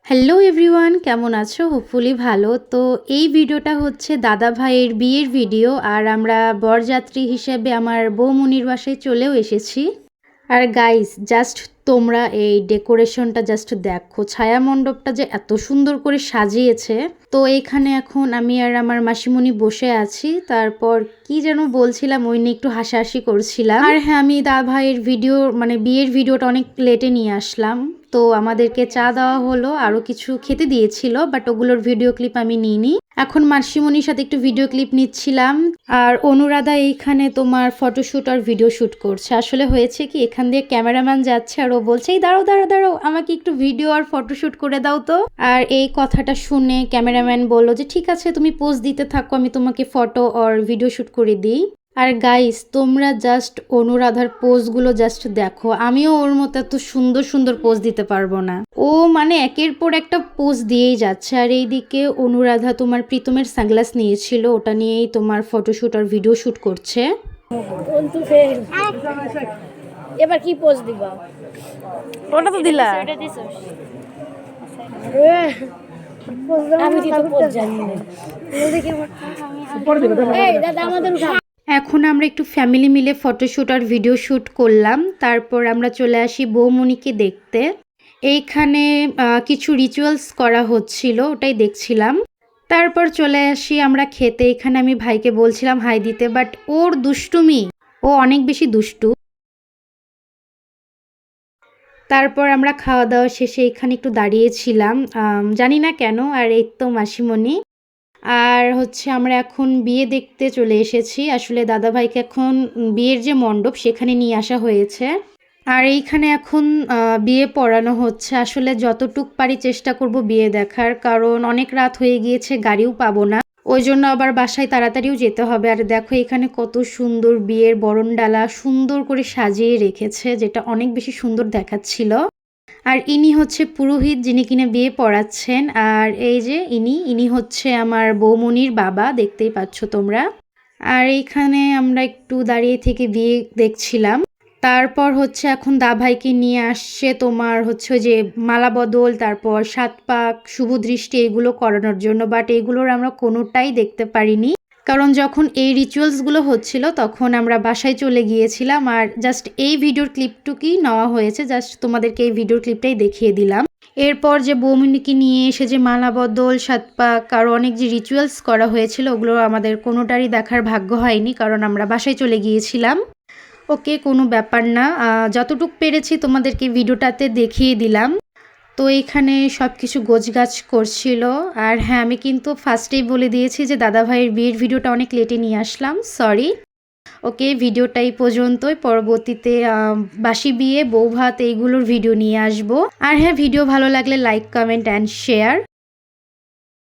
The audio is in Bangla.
হ্যালো এভরিওয়ান, কেমন আছো? হোপফুলি ভালো। তো এই ভিডিওটা হচ্ছে দাদা ভাইয়ের বিয়ের ভিডিও, আর আমরা বরযাত্রী হিসেবে আমার বৌমনির বাসায় চলেও এসেছি। আর গাইস, জাস্ট তোমরা এই ডেকোরেশনটা জাস্ট দেখো, ছায়া মণ্ডপটা যে এত সুন্দর করে সাজিয়েছে। তো এইখানে এখন আমি আর আমার মাসিমণি বসে আছি। তারপর কি যেন বলছিলাম, ওই নিয়ে একটু হাসাহাসি করছিলাম। আর হ্যাঁ, আমি দাদা ভাইয়ের ভিডিও মানে বিয়ের ভিডিওটা অনেক লেটে নিয়ে আসলাম। তো আমাদেরকে চা দেওয়া হলো, আরও কিছু খেতে দিয়েছিল, বাট ওগুলোর ভিডিও ক্লিপ আমি নিইনি। এখন মাসিমণির সাথে একটু ভিডিও ক্লিপ নিচ্ছিলাম। আর অনুরাধা এইখানে তোমার ফটোশ্যুট আর ভিডিও শ্যুট করছে। আসলে হয়েছে কি, এখান দিয়ে ক্যামেরাম্যান যাচ্ছে আর ও বলছে, এই দাঁড়াও দাঁড়াও দাঁড়াও, আমাকে একটু ভিডিও আর ফটোশ্যুট করে দাও তো। আর এই কথাটা শুনে ক্যামেরাম্যান বলল যে ঠিক আছে, তুমি পোজ দিতে থাকো, আমি তোমাকে ফটো আর ভিডিও শ্যুট করে দিই। আর গাইস, তোমরা জাস্ট অনুরাধার পোজগুলো জাস্ট দেখো। আমিও ওর মতো এত সুন্দর সুন্দর পোজ দিতে পারবো না। ও মানে একের পর একটা পোজ দিয়েই যাচ্ছে। আর এইদিকে অনুরাধা তোমার প্রীতমের সানগ্লাস নিয়েছিল, ওটা নিয়েই তোমার ফটোশ্যুট আর ভিডিও শ্যুট করছে। এবার কি পোজ দিবা? ওটা তো দিলা। আমি তো পোজ জানি না। এই দাদা আমাদের উঠা। এখন আমরা একটু ফ্যামিলি মিলে ফটোশ্যুট আর ভিডিও শ্যুট করলাম। তারপর আমরা চলে আসি বৌমনিকে দেখতে। এইখানে কিছু রিচুয়ালস করা হচ্ছিল, ওটাই দেখছিলাম। তারপর চলে আসি আমরা খেতে। এখানে আমি ভাইকে বলছিলাম হাই দিতে, বাট ওর দুষ্টুমি, ও অনেক বেশি দুষ্টু। তারপর আমরা খাওয়া দাওয়া শেষে এখানে একটু দাঁড়িয়েছিলাম, জানি না কেন। আর এই তো মাসিমণি। আর হচ্ছে আমরা এখন বিয়ে দেখতে চলে এসেছি। আসলে দাদাভাইকে এখন বিয়ের যে মণ্ডপ সেখানে নিয়ে আসা হয়েছে। আর এইখানে এখন বিয়ে পড়ানো হচ্ছে। আসলে যতটুক পারি চেষ্টা করব বিয়ে দেখার, কারণ অনেক রাত হয়ে গিয়েছে, গাড়িও পাবো না। ওই জন্য আবার বাসায় তাড়াতাড়িও যেতে হবে। আর দেখো এখানে কত সুন্দর বিয়ের বরণডালা সুন্দর করে সাজিয়ে রেখেছে, যেটা অনেক বেশি সুন্দর দেখাচ্ছিল। আর ইনি হচ্ছে পুরোহিত, যিনি কিনা বিয়ে পড়াচ্ছেন। আর এই যে ইনি হচ্ছে আমার বৌমনির বাবা, দেখতেই পাচ্ছ তোমরা। আর এইখানে আমরা একটু দাঁড়িয়ে থেকে বিয়ে দেখছিলাম। তারপর হচ্ছে এখন দাভাইকে নিয়ে আসছে তোমার হচ্ছে যে মালা বদল, তারপর সাত পাক, শুভ দৃষ্টি, এগুলো করানোর জন্য। বাট এগুলোর আমরা কোনোটাই দেখতে পারিনি, কারণ যখন এই রিচুয়ালসগুলো হচ্ছিল তখন আমরা বাসায় চলে গিয়েছিলাম। আর জাস্ট এই ভিডিওর ক্লিপটুকুই নেওয়া হয়েছে, জাস্ট তোমাদেরকে এই ভিডিওর ক্লিপটাই দেখিয়ে দিলাম। এরপর যে বৌমনিকে নিয়ে এসে যে মালা বদল, সাত পাক, আরও অনেক যে রিচুয়ালস করা হয়েছিল, ওগুলো আমাদের কোনোটারই দেখার ভাগ্য হয়নি, কারণ আমরা বাসায় চলে গিয়েছিলাম। ওকে, কোনো ব্যাপার না, যতটুক পেরেছি তোমাদেরকে ভিডিওটাতে দেখিয়ে দিলাম। তো এইখানে সব কিছু গোছগাছ করছিল। আর হ্যাঁ, আমি কিন্তু ফার্স্টেই বলে দিয়েছি যে দাদাভাইয়ের বিয়ের ভিডিওটা অনেক লেটে নিয়ে আসলাম, সরি। ওকে, ভিডিওটা এই পর্যন্তই। পরবর্তীতে বাসি বিয়ে, বউ ভাত, এইগুলোর ভিডিও নিয়ে আসবো। আর হ্যাঁ, ভিডিও ভালো লাগলে লাইক, কমেন্ট অ্যান্ড শেয়ার।